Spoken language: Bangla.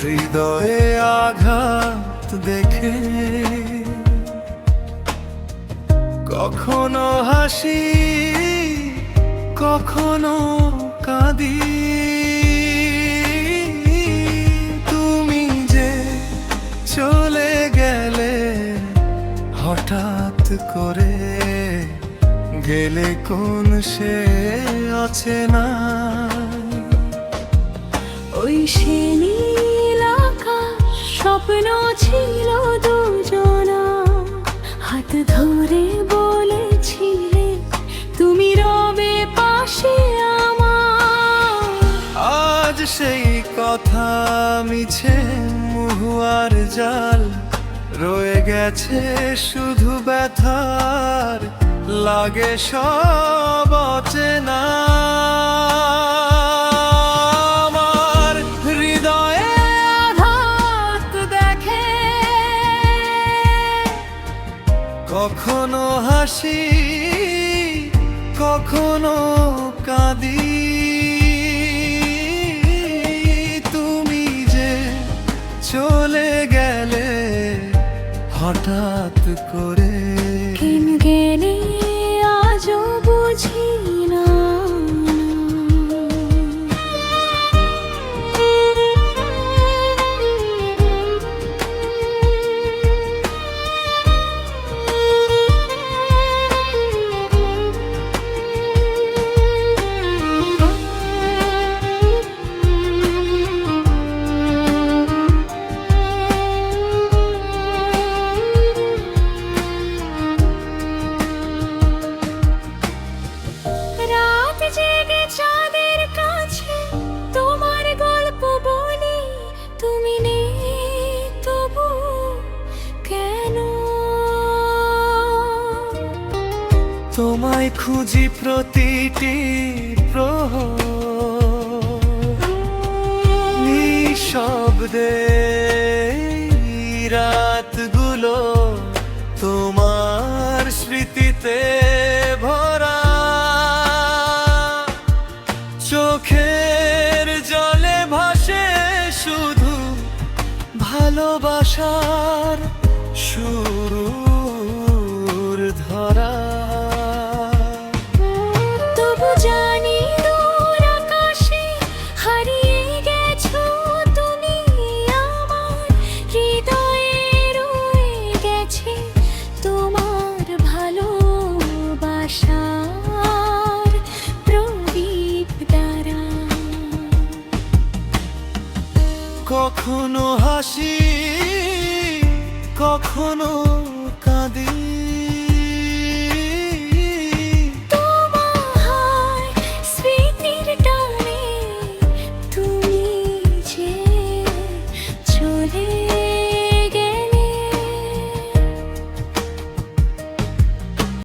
হৃদয়ে আঘাত দেখে কখনো হাসি কখনো কাঁদি, তুমি যে চলে গেলে হঠাৎ করে, গেলে কোন সে অচেনা। ওই সে নীল আকাশ স্বপ্ন ছিল দুজনা, হাত ধরে বলেছিলে তুমি রবে পাশে আমার। আজ সেই কথা মিছে মহুয়ার জাল, রয়ে গেছে শুধু ব্যথার লাগে সব অচেনা। আমার হৃদয়ে আঘাত দেখে কখনো হাসি কখনো কাঁদি, তুমি যে চলে গেলে হঠাৎ করে। কেন গেলে আজও বুঝি না। রাত জেগে চাঁদের কাছে তোমার গল্প বলি, তুমি নেই তবু কেন? তোমায় খুঁজি প্রতিটি প্রহর, নিঃশব্দে রাতগুলো তোমার স্মৃতিতে ভরা। চোখের জলে ভাসে শুধু ভালোবাসার সুর ধরা। তবু জানি দূর আকাশে হারিয়ে গেছো তুমি আমার, হৃদয়ে রয়ে গেছে তোমার ভালোবাসার প্রদীপ দ্বারা। কখনো হাসি কখনো